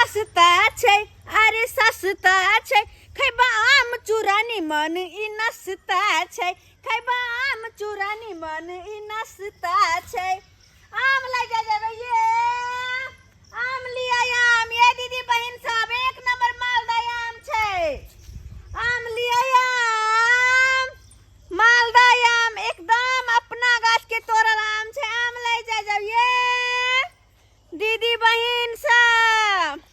सस्ता छै अरे सस्ता छै खैबा आम चूरानी मन ई नसता छै खैबा आम चूरानी मन ई नसता छै आम ले जा जाबे ये आम लिया आम ये दीदी बहन सब एक नंबर मालदह आम छै आम लिया आम मालदह आम एकदम अपना गाछ के तोड़ल आम छै आम ले जा जाबे दीदी बहन सब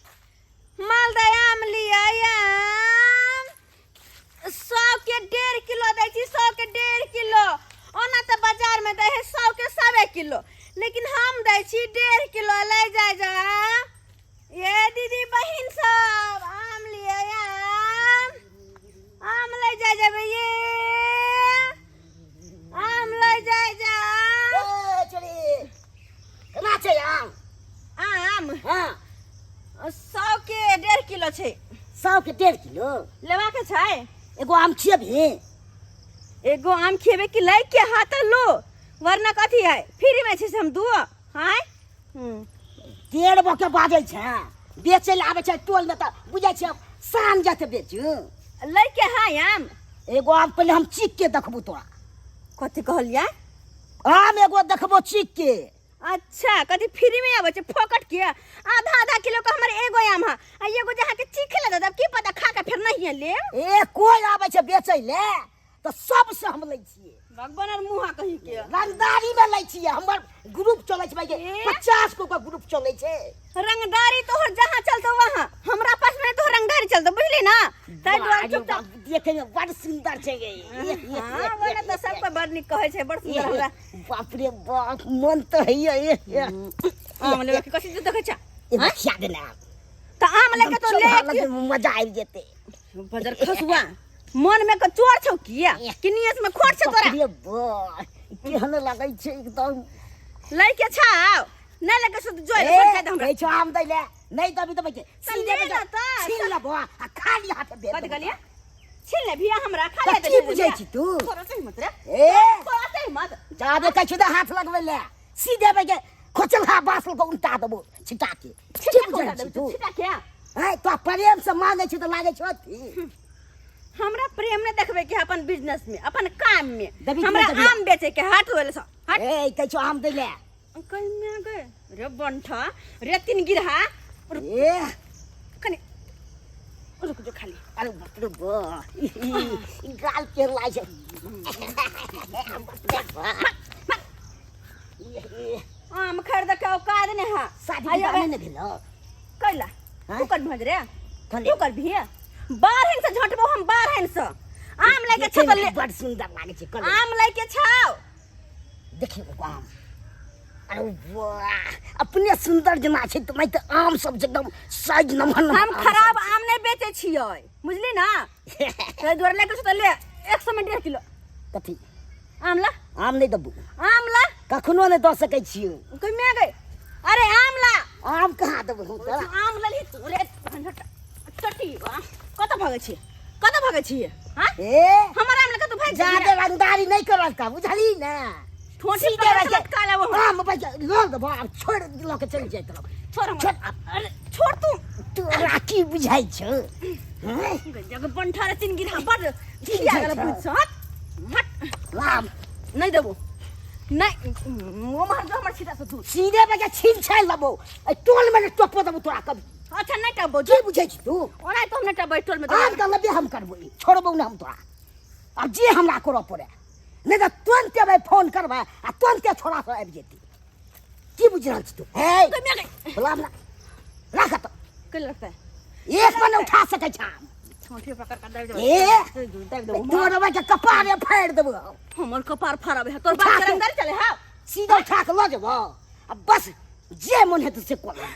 मालदह आम लिया आम 100 के 1.5 किलो दै छी 100 के 1.5 किलो ओना तऽ बाजार में दै है 100 के 1.25 किलो लेकिन हम दै छी 1.5 किलो ले जा ये दीदी बहन सब आम लिया आम ले जा जाबे ये आम ले जा चली केना छै आम आम हां 100 के 1.5 किलो छै 100 के 1.5 किलो लेवा के छै एगो आम छिए भी एगो आम खेबे कि लै के हाथ लो वरना कथी है फ्री में छै से हम दुओ हाय 1.5 बके बाजै छै बेचै ले आबै छै टोल में त बुझै छै शान जते बेचू लै के हाय आम एगो आम पहले हम चीख के देखबू तोरा कथी कहलिया आम एगो देखबो चीख के अच्छा कथी फ्री में आबै छै फोकट के आधा किलो का हमर एगो आम है आ एगो जहाँ के चीखे ले दब की पता खा के फिर नहीं ले ए कोई आबै छै बेचै ले तो सबसे हम लै छिए भगवान और मुहा कही के रंगदारी में लै छिए हमर ग्रुप चलै छै भाई के 50 को का ग्रुप चलै छै रंगदारी तोहर जहाँ चलतो वहाँ हमरा पास में तो रंगदारी चलतो बुझली ना ताई द्वारा चुपचाप देखे में बड़ सुंदर छै गे हां बोले तो सब को बड़ निक कहै छै बड़ सुंदर हमरा बाप रे बाप मन तो है ये आम लेके के कथि देखे छ ए बचिया देना त आम लेके तो ले मजा आबि जेते बजर खसुआ मन में का चोर छौ किया किनियस में खोट छ तोरा अरे बा केहन लागै छै एकदम लै के छाव नै लेके सुत जोइ ले दे हमरा कहै छ आम दै ले नै दबी त बैके सीधे बजा छीन लेबो आ खाली हाथ दे कथि कहलिया छीन ले भिया हमरा खा ले दे की बुझै छी तू तोरा सही मत रे ए तोरा सही मत जाबे कहै छी हाथ लगबै ले सीधे बैके खोचलहा बासल को उल्टा देबो छिटा के की बुझै छी तू छिटा के है तो प्रेम से मांगे छी त लागे छ अथी हमरा प्रेम ने देखबे के अपन बिजनेस में अपन काम में दबी हमरा दबी आम बेचे के हाथ होले छ हट ए कहै छ आम दै ले कहीं में गए रे बंठा रे तीन गिरहा ए कनी रुक जो खाली अरे बाप रे बा गाल के लाइ छै आम खरीद के औकात ने है शादी बियाह ने भेलो कैला हाँ? तू कर भज रे थले तू कर भी बारहन से झटबो हम बारहन से आम लेके छ ले बड़ सुंदर लागे छै कल आम लेके छाओ देखियो आम अरे वाह अपने सुंदर जना छै त मैं त आम सब एकदम साइज नमहर हम खराब आम नहीं बेचे छियै बुझली ना ते द्वारा लेके छ ले 100 में 1.5 किलो कथी आम ला आम नहीं दबू आम ला कखनो नहीं द सकै छियो कोई में गए अरे आम ला आम कहाँ देबू तोरा आम लली तोरे टटी कत भागे छी कत भागे छी हां ए हमर आम लेके तू भाग ज्यादा रंगदारी नहीं करल का बुझली ना ठोठी पे काला वो आम भाई लोग दबा छोड़ ल के चल जाय तरफ छोड़ हम छोड़ अरे छोड़ तू तोरा की बुझाइ छ हैं जग बंठा रे तीन गिरहा बड़ खिया गला पूछ हट आम नहीं देबो नहीं वो मार जो हमर छिटा से तू सीधे बजे छीन छाल लबो ए टोल में टोपो दबो तोरा कब अच्छा नहीं टबो की बुझै छी तू ओना तो हमने टबो टोल में आम त लबे हम करबो छोड़बो ना हम तोरा अब जे हमरा करो पड़े नहीं तो तुरंत भाई फोन करबा आ तुरंत छोड़ा से आबि जेती की बुझ रहल छी तू हे कोई में गए बुलाम ना राख त के लगता है एक मन उठा सकै छ छोटी पकड़ कर दे ए तोरा भाई के कपार फाड़ देबो हमर कपार फराबे है तोर बात करंदर चले हां सीधा उठा के ल जेबो अब बस जे मन है तुसे कोला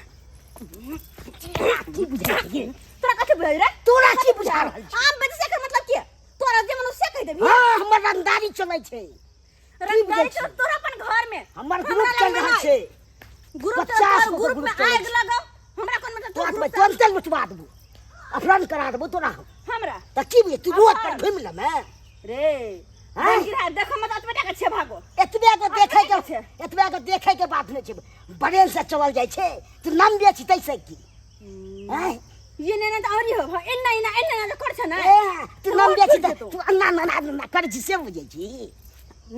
की बुझा छी तोरा कथि बुझै रे तोरा की बुझा रहल छी आम बेचे के मतलब की तोरा जे मनु से कह देबी हां हमर रंगदारी चलै छै रंगदारी तो तोरा अपन घर में हमर ग्रुप चल रहल छै ग्रुप 50 ग्रुप में आग लगाओ हमरा कोन मतलब तोरा में तुरंत लुटवा देबो अपहरण करा देबो तोरा हमरा त की बुझ तू रोड पर घुम ले मैं रे गिरा देखो मत अतबेटा के छे भागो एतबे को देखे के बात नै छै बड़े से चलल जाय छै तू नाम बेच तै से की हैं ये ने त औरी हो एन्ना एन्ना एन्ना कर छ न ए तू नाम बेच दे तू अन्ना ना ना कर जी से बुझे जी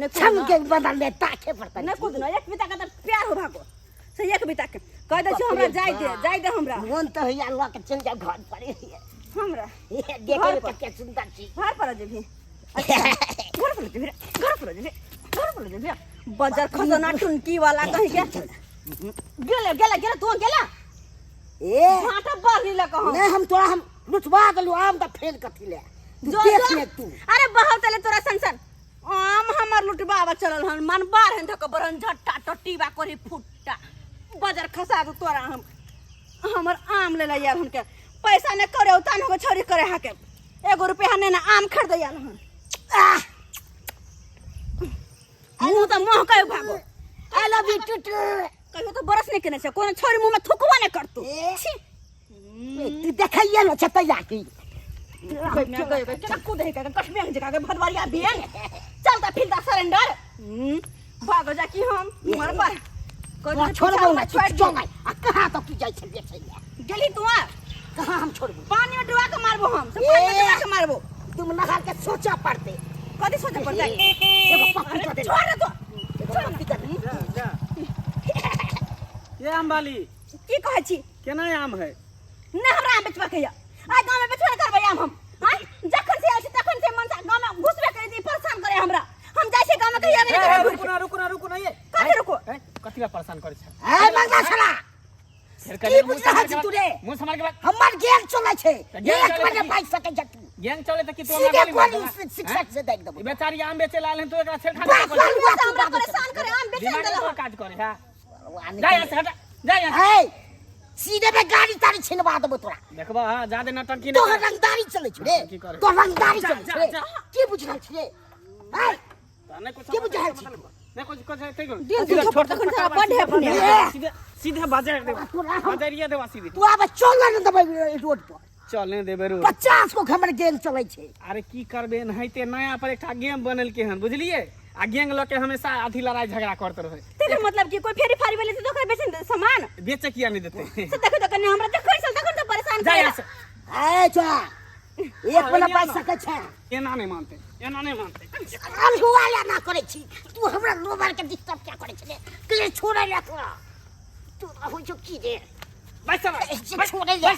ने छम के बदल में ताके पड़ता न कुद न एक बिता का त प्यार हो भागो से एक बिता के कह दे छी हमरा जाय दे हमरा मन तो है अल्लाह के चल जा घर पर हमरा ये देखे में के सुंदर छी घर पर जेबी घर पर जेबी घर पर जेबी घर पर जेबी बाजार खजाना टुनकी वाला कहि के गेले तू गेला ए भाटा बागली ला कहो नहीं हम तोरा हम लुटवा देलु आम त फेल कथि ले तू देख ले तू अरे बहुत ले तोरा संसन आम हमर लुटबावा चलल हन मन बार हन धक बरन झट्टा टट्टीबा करी फुट्टा बाजार खसा दू तोरा हमर आम ले यार हन के पैसा ने करे उतान हो छोरी करे हाके 1 रुपया ने ना आम खरीद यार हन मुंह त मोह कयो भागो आई लव यू टुटू कहियो तो बरस नहीं केने छै कोनो छोरी मुंह में थुकवा ने करतू छी तू देखैया न छतै जाकी चक्कू दे का कठबे जगह के भदवारिया बियन चलता फिरता सरेंडर भागो जा की हम मर पर को छोड़बो ना छोड़ जो नहीं आ कहां तो तू जाय छै बेचै गेली तू आ कहां हम छोड़बो पानी में डुबा के मारबो हम सब पानी में डुबा के मारबो तुम नहा के सोचा पड़ते कदी सोचे पड़ता एगो पकड़ के दे छोड़ रे तो छोड़ के दे जा ये आम वाली की कहै छी केना आम है न हमरा आम बेचबा के आ गांव में बेचबा करबै आम हम हां जखन से आइछ तखन से मन गांव में घुसबे करे दी परेशान करे हमरा हम जाय छै गांव में कहिया नहीं रुको ना ये कथि रुको कथि ला परेशान करे छै ए मंगा छला फिर की बुझ रहा छी तू रे मुंह संभाल के बात हमर गैंग चलै छै एक महीने पाइ सके जतू गैंग चले त कि तू सीधे हमरा कोन शिक्षा से देख देबो बेचारी आम बेचे लाल है तो एकरा छेड़खानी बस कर बस हमरा परेशान करे आम बेचे दिमाग देला में काज करे हां जा यहां से हटा जा यहां हे सीधे में गाड़ी तारी छिनवा देबो तोरा देखबा हां जा दे नटंकी तो नहीं रंगदारी चलै छै रे की करे? तो रंगदारी जा, चलै जा, छै जा। की बुझ रहल छियै हे नहीं कुछ के बुझाय छी नहीं कुछ है ठीक दिल दिल छोड़ तखन से बड है अपने सीधे सीधे बाजार दे बाजारिया देवा सीधे तू आबे चल न देबै रोड पर चलने देबे रो 50 को हमर गैंग चलै छै अरे की करबे नहिते नया पर एकटा गेम बनल के हन बुझलिए आ गैंग ल के हमेशा अथी लड़ाई झगड़ा करते रहे तेरे मतलब कि कोई फेरी फारी वाले से तो बेचे दे सामान बेचे किया नहीं देते से देखो तो कन्या हमरा देखै से तखन से परेशान जा करे यहाँ से ए जा एक बला पाइ सके छै एना नहीं मानते हम हुआला ना करे छी तू हमरा लोबर के डिस्टर्ब क्या करे छै के छोड़े रे तू हो जो की रे बैठ ए, छोड़े ले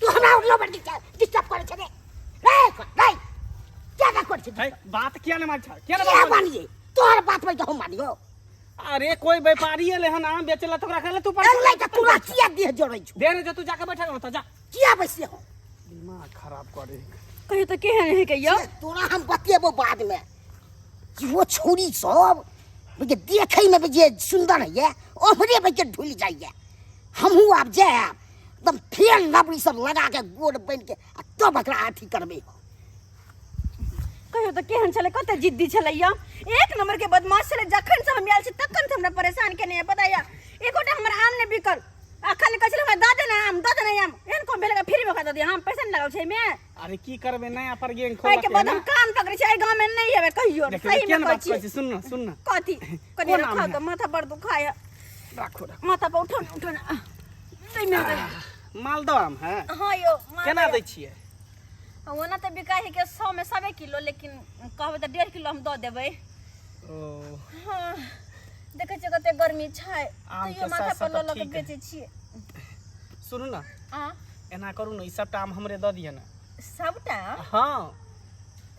तू हमरा लोबर डिस्टर्ब करे छै रे रे क्या ना करे छै बात किया नहीं मानता क्या क्या ना मानिए तोहर बात में तो हम मानियो अरे कोई व्यापारी है लेहन आम बेचला तो रखले तू पर अल्लाह का तू किया देह जोड़ै छु दे रे जो तू जाके बैठा रहता जा किया बैसे हो दिमाग खराब करे कहियो तो केहन है कहियो तोरा हम बतेबो बाद में कि वो छोरी सब मुझे देखे में जे सुंदर है ओहरे बजे ढुल जाइए हमहू आब जाए एकदम फेल नबरी सब लगा के गोड़ बन के तब एकरा अथी करबे कहियो तो केहन छले कते जिद्दी छले एक नंबर के बदमाश छले जखन से हम आयल छी तखन से हमरा परेशान केने है बताया एकोटा हमर आम ने बिकल आ खाली कहले हमरा द दे ना आम एहन को भेले फ्री में खा दे हम पैसा नहीं लागल छै में अरे की करबे नया पर गेंग भाई खोल के बाद हम कान पकड़े छै गांव में नहीं हेबे कहियो सही में कहै छी सुन ना कथी कनी कोन रखा आम तो माथा पर दुखाय राखो माथा पर उठो ना नहीं में मालदह आम है हां यो केना दै छियै ओना तो बिकाई है के 100 में 100 किलो लेकिन कहबे तो 1.5 किलो हम द देबै ओ हाँ देखे छै कते गर्मी छै आम तो ये के माथा साथ पर ल साथ के ठीक है। बेचे छियै सुनू ना हां एना करू ना ई सबटा आम हमरे द दिय ना सबटा हां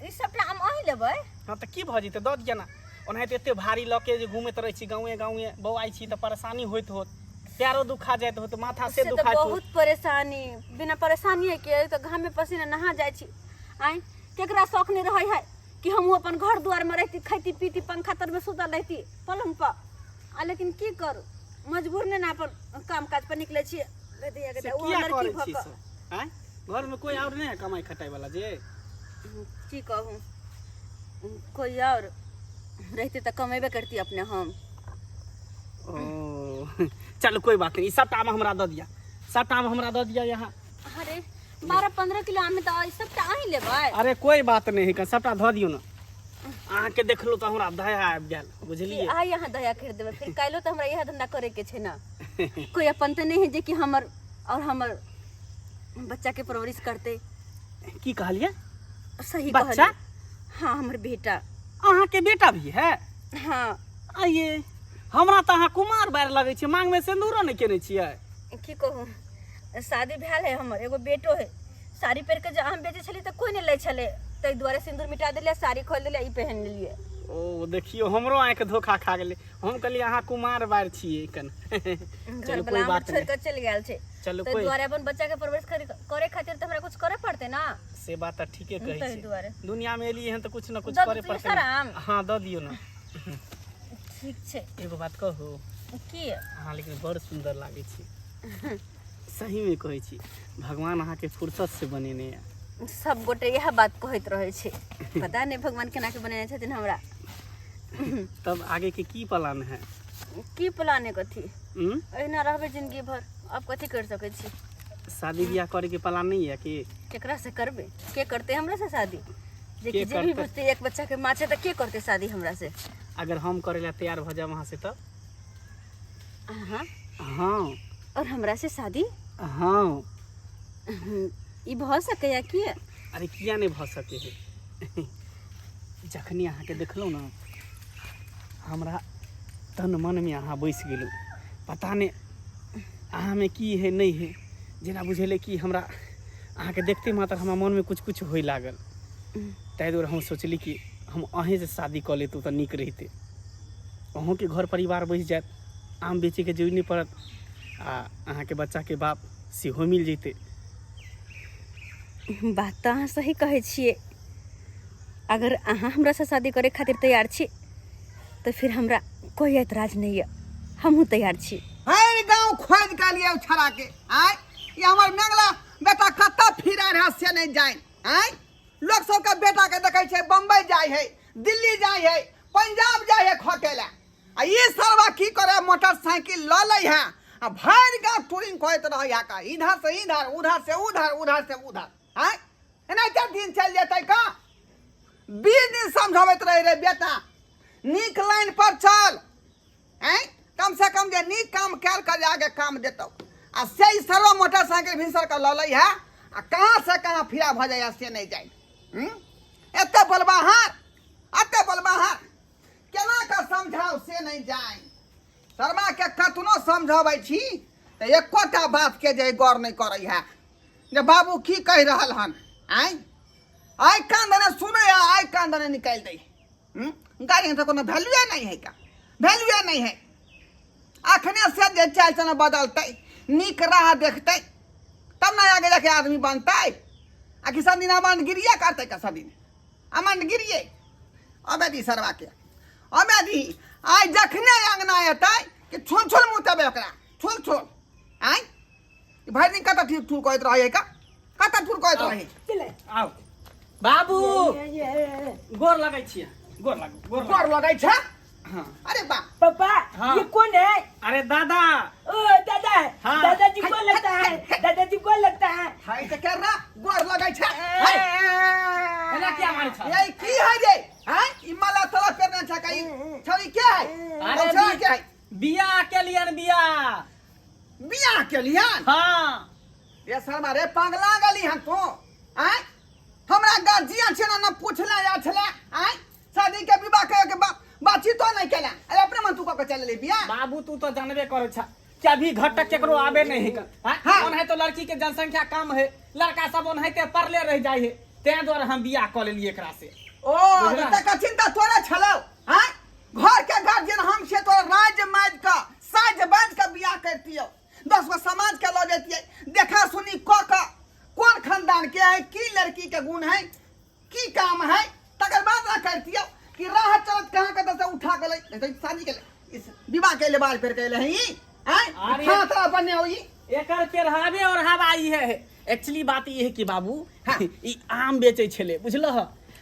ई सबटा आम अही लेबै हां त की भ जेते द दिय ना ओनाहिते एते भारी ल के जे घुमैत रहै छी गाँवे बौआइ छी त परेशानी होइत होत पैरो दुखा जाइत होत माथा से से तो दुखाइत बहुत होत परेशानी बिना परेशानी के तो घाम में पसीना नहा जाय छी आई केकरा शौक नहीं रहै है कि हम अपन घर द्वार में रहती खाती पीती पंखा तर में सुतल रहती पलंग पर आ लेकिन की करू मजबूर ने ना अपन काम काज पर निकले छी ले दिया के वो किया लड़की करै छी भक सब हैं घर में कोई और नहीं है कमाई खटाई वाला जे की कहूँ कोई और रहते तो कमेबे करती अपने हम ओ चलो कोई बात नहीं सबटा आम हमरा द दिया सबटा आम हमरा द दिया यहाँ अरे 12-15 किलो आम तो सबटा अही लेबै अरे कोई बात नहीं है सबटा ध दियो ना अहाँ के देखलो तो हमरा दया आबि गेल बुझलिए आ यहाँ दया कर देबै फिर काल्हो तो हमरा यह धंधा करे के छै ना कोई अपन तो नहीं है जे कि हमर और हमर बच्चा के परवरिश करते। की कहलिए? सही बच्चा? कहलिए। हाँ हमर बेटा। अहाँ के बेटा भी है? हाँ। आइए हमरा तो अहाँ कुमार बार लगे छे, मांग में सिंदूरो नहीं केने छियै। की कहूँ, शादी भेल है, हमर एगो बेटो है। साड़ी पहिर के जब हम बेचे छली तो कोई नहीं ले छले, ताहि दुआरे सिंदूर मिटा दिले, साड़ी खोल दिले, ई पहन लेलिए। ओ देखियो हमरो आँख धोखा खा गेले। हम कहलिए अहाँ कुमार बार छियै कन। घर वाला हमर छोड़ के चल गेल छे। चलो ताहि कोई दुआरे अपन बच्चा के परवरिश करे खातिर तो हमरा कुछ करे पड़ते ना। से बात तो ठीके कहै ताहि छी। दुआरे दुनिया में एलिए हन तो कुछ न कुछ दऽ करे दियौ पड़ते। सराम। हाँ दऽ दियो ना। ठीक छे। एगो बात कहू, की अहाँ लेकिन बड़ सुंदर लागे छी। सही में कहै छी, भगवान अहाँ के फुर्सत से बनेने है। सब गोटे यह बात कहत रहे छे, पता नहीं भगवान केना के बनेने छथिन हमरा। तब आगे के की प्लान है? की प्लान है कथी, एहिना रहबे जिंदगी भर, अब कथी कर सके छी। शादी ब्याह करे के प्लान नहीं है कि? केकरा से करबे, के करते हमरा से शादी? देखिए जे भी करते? बुझते एक बच्चा के माँ छे तो के करते शादी हमरा से? अगर हम करे ला तैयार भ जाए वहां से तब? हाँ। हाँ और हमरा से शादी? हाँ। ई भ सके या की? अरे किया नहीं भ सके है? जखनी अहाँ के देखलो ना, हमरा तन मन में अहाँ बैस गेलू। पता नहीं अहाँ में की है नहीं है, जेना बुझेले कि हमरा अहाँ के देखते मात्र हमरा मन में कुछ कुछ होय लागल। ताहि दुआरे हम सोचली कि हम अहें से शादी कर लेतू तो नीक रहते। अहों के घर परिवार बस जात, आम बेचे के जरूरी नहीं पड़त, आ अहाँ के बच्चा के बाप सेहो मिल जैते। बात तो अहाँ सही कहे छिए। अगर अहाँ हमरा से शादी करे खातिर तैयार छी तो फिर हमरा कोई एतराज नहीं है, हमहू तैयार छी। हर गांव खोज के लिए छड़ा के आय ये हमर मंगला बेटा कत्ता फिरा रहा से नहीं जाए। आय लोग सब के बेटा के देखे छे बम्बई जाय है, दिल्ली जाय है, पंजाब जाय है खटेला। आ ये सरवा की करे, मोटरसाइकिल ल ले है आ भर गांव टूरिंग करत रह या का, इधर से इधर, उधर से उधर, उधर से उधर। आय एना क्या दिन चल जेतै का? 20 दिन समझावत रहे रे बेटा, नीक लाइन पर चल। आय कम से कम जे नीक काम कैल कर आगे काम देतो। आ से सर्व मोटरसाइकिल भिनसर का ललै है, आ कहाँ से कहाँ फिरा भ जाए से नहीं जाए। एते बलबाहर, एते बलबाहर केना का समझाओ से नहीं जाए। शर्मा के कतनो समझाबै छी त एकोटा बात के जे गौर नहीं करै है, जे बाबू की कह रहल हन। आय कांदने सुने या आय कांदने निकाल दे। गाड़ी तो कोनो वैल्यू नहीं है का, वैल्यू नहीं है। अखने से जे चाल चलन बदलते, नीक राह देखते, तब ना आगे जाके आदमी बनते। आ कि सब दिन अमंड गिरिए करते का, सब दिन अमंड गिरिए। अबे दी सरवा के, अबे दी आय जखने अंगना एतै कि छुल छुल मुँह तबे ओकरा, छुल छुल। आय भर दिन कत ठीक ठुल कहत रहे का, कत ठुल कहत रहे। चले आओ बाबू, गोर लगै छियै, गोर लगै, गोर लगै छै। हाँ। अरे बा पापा हाँ। ये कौन है? अरे दादा। ओ दादा, हाँ। दादाजी को लगता है, दादाजी को लगता है। हाय त कर रहा गोर लगै छै। हाय एना क्या मारे छ? ये की है रे? हाय ई मला तला करना छ कई छोरी के है? अरे छोरी के है? बियाह के लिए बियाह। बियाह के लिए? हाँ। ये शर्मा रे पागला गली हम तो। हाय हमरा गार्जियन छै ना पूछले या छले। हाय शादी के विवाह के बातचीत तो नहीं केला। अरे अपने मन तू को चल ले बियाह। बाबू तू तो जानबे करे छ कि अभी घटक केकरो आबे नहीं है। हाँ। ओन है तो लड़की के जनसंख्या कम है, लड़का सब ओन है ते पढ़ले रह जाए है, ते द्वारा हम बियाह कर लेलिए एकरा से। ओ बुझला? त चिंता तोरा छलौ। हाय घर के गार्जियन हम छे, तो राज माज का साज बाज का बियाह करतियो, 10 गो समाज के लो जतिए, देखा सुनी क कौन खानदान के है, की लड़की के गुण है, की काम है, तकर बाद ना करतियो कि राह चलत कहां के से उठा के ले तो शादी के ले, इस विवाह के ले बाल फेर के ले ही। हाय अरे- खातरा बने होई। एकर पेरहावे और हवाई है। एक्चुअली बात ये है कि बाबू हाँ। ई आम बेचे छले, बुझलह?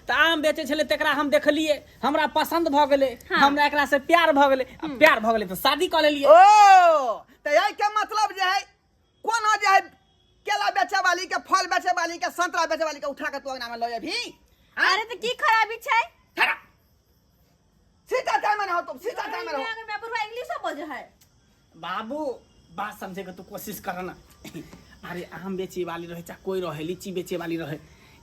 त आम बेचे छले, तेकरा हम देखलिए, हमरा पसंद भ गेले, हाँ। हमरा एकरा से प्यार भ गेले, प्यार भ गेले तो शादी कर लेलिए। ओ तो यही के मतलब जे है कौन हो जे है केला बेचे वाली के, फल बेचे वाली के, संतरा बेचे वाली के उठा के तो अंगना में ले भी। अरे तो की खराबी छै? ठहरा सीधा टाइम में हो तुम, सीधा टाइम में रहो। इंग्लिश बोझ है। बाबू बात समझे के तू कोशिश कर ना। अरे आम बेचे वाली रहे चाहे कोई रहे, लीची बेचे वाली रहे,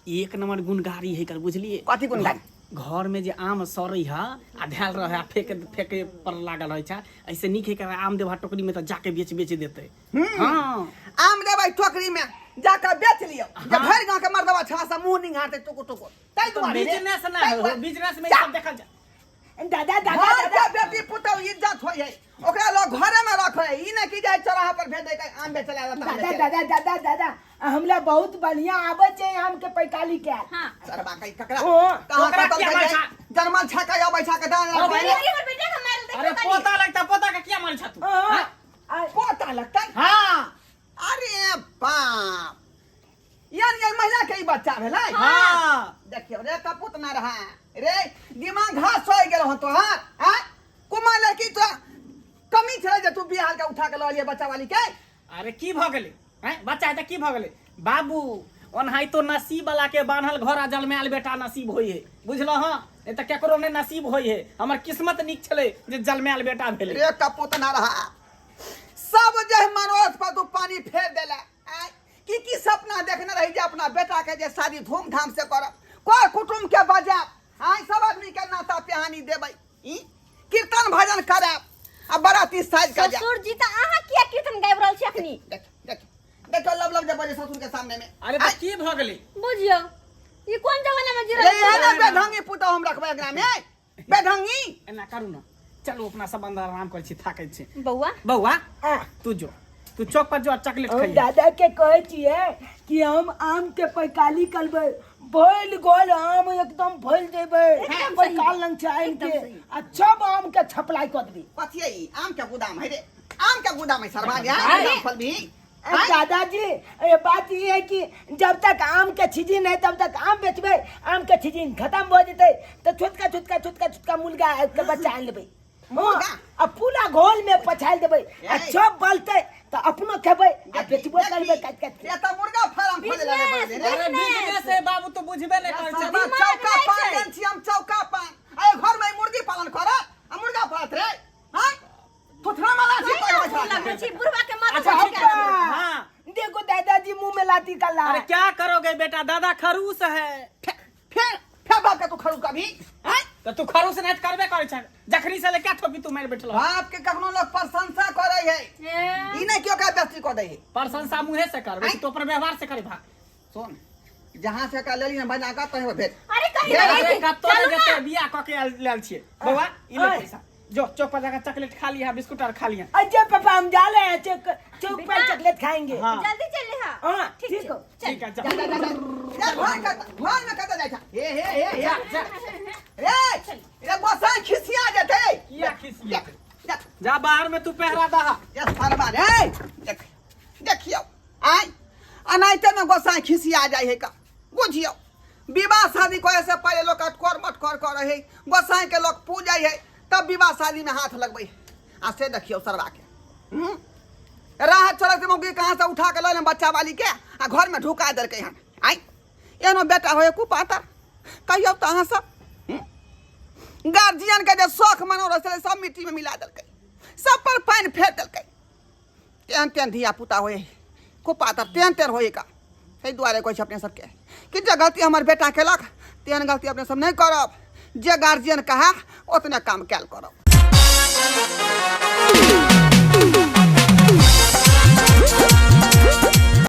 एक नंबर गुणगारी है कर, बुझलिए? कथी गुणगारी? घर में जे आम सड़े है आ ढाल रहे आ फेंके पर लागल रहे छा, ऐसे निक है कर आम देवा टोकरी में तो जाके बेच देते। हाँ आम देबै टोकरी में जाकर बेच लियो। जब भर गांव के मर्दवा छा से मुंह निंगारते टुकु तै तो दुआरे बिजनेस ना हो, बिजनेस में सब देखल जा। दादा दादा घर दादा के बेटी पुतौ इज्जत होय है, ओकरा लोग घरे में रखे है, ई नै कि जाय चौराहा पर भेज दे के आम बेचला दादा दादा दादा दादा हमला बहुत बढ़िया आवे छे आम के पैकाली के। हाँ सरबा कई ककरा ओ, कहां ओकरा कतल किया के बैठा? जर्मन छका या बैठा के दान अरे, मेरे हमर बेटा के मार दे। अरे पोता लगता, पोता का क्या माल छा तू? हाँ? पोता लगता। हाँ अरे बाप, यानी महिला के ही बच्चा भेलै। हाँ देखियो रे कपूत ना रहा रे, दिमाग घास हो गेल हो तोहार। हां कुमा लड़की तो कमी छले जे तू बिहार के उठा के ल लिए बच्चा वाली के। अरे की भ गेलै हैं? बच्चा है त की भ गेलै? बाबू ओनहाई तो नसीब वाला के बान्हल घर आ जलमैल बेटा नसीब होई है, बुझलो? हां ए त केकरो ने नसीब होई है, हमर किस्मत नीक छले जे जलमैल बेटा भेलै। रे कपूत ना रहा, सब जे मनोरथ पर तू पानी फेर देला। की सपना देखने रही जे अपना बेटा के जे शादी धूमधाम से करब, कोई कुटुंब के बजाब, हां सब आदमी के नाता पिहानी देबै, कीर्तन भजन करब आ बराती साज का जा। ससुर जी त आहा किया कीर्तन गाबि रहल छी अखनी? देख देख देखो लब जे बजे ससुर के सामने में। अरे त की भ गेलै? बुझियो ई कोन जमाना में रे जिरल ये ना बेढंगी पुतौ हम रखबै एकरा में, बेढंगी। एना करू ना, चलो अपना संबंध आराम कर छी, थाकै छी। बौआ बौआ तू जो, तू चौक पर जो चॉकलेट हम खाइए। दादा के कहे छिए कि हम आम के पैकाली करबे, भइल गोल आम एकदम भइल देबे, एकदम सही। पैकाल लंग चाहे एकदम के सही। आ सब आम के छपलाई कर देबी। पथिए ई आम के गोदाम है रे, आम के गोदाम है सरवा गया फल भी। दादाजी ये बात ये है कि जब तक आम के सीजन है तब तक आम बेचबे, आम के सीजन खत्म हो जते तो छोटका मुर्गा के बच्चा आन लेबे। मुर्गा? आ पूरा घोल में पछाल देबे आ सब बलते तो अपनो खेबे आ बेचबो करबे काट काट के। ये तो मुर्गा फार्म खोले लगे बिजनेस, रे। अरे बिजनेस है बाबू, तो बुझबे नहीं कर सरवा छे। चौका पान देन छी हम, चौका पान। आय घर में मुर्गी पालन कर आ मुर्गा पालत रे। हां थोथरा माला छी लगै छी बुढ़वा के मत अच्छा, बोल ठीक के। है। हाँ देखो दादाजी मुंह में लाठी का ला। अरे क्या करोगे बेटा, दादा खरूस है। फिर बाप के तू खरू कभी। हां तो तू खरूस नहीं करबे करे छ, जखनी से ले क्या ठोपी तू मार बैठलो। बाप के कखनो लोग प्रशंसा करे है, ई नहीं क्यों का बेइज्जती कर दे है। प्रशंसा मुंहे से कर, तो पर व्यवहार से करे भाग। सुन जहां से का लेली ना बना का तहे भेज। अरे कहीं अरे नहीं कत्तो चलो ने ना। जते बियाह क के लेल छिए बौआ, ई ले पैसा जो चौक पर जाकर चॉकलेट खा लिया, बिस्कुट और खा लिया। अच्छा पापा हम जा रहे हैं चौक पर चॉकलेट खाएंगे। हाँ। जल्दी चल ले हां हाँ ठीक हो। ठीक है, चल। जा घर में कत जाय छ। हे जा, जा। रे बसा खिसिया जेते। किया खिसिया? जा जा बाहर में तू पहरा दहा। ये सरबा रे देख देखियो आय अनाइते में गोसाई खिसिया जाय है का, बुझियो विवाह शादी करे से पहले लोग अटकोर मटकोर करे है, गोसाई के लोग पूजा है, तब विवाह शादी में हाथ लगबै। आ से देखियो सरबा के राह चलत मौगी कहां से उठा के ले बच्चा वाली के आ घर में ढुका देल के हम। आय एनो बेटा होय कु पाता कहियो त अहां सब गार्जियन के जे शौक मनोरथ से सब मिट्टी में मिला देल के, सब पर पानी फेर देल के। तेन धिया पुता होए को पाता तेन होए का। एहि दुआरे कहै छै अपने सबके कि जे गलती हमर बेटा केलक तेन गलती अपने सब नहीं करब, जे गार्जियन कहा ओतने काम कैल करब।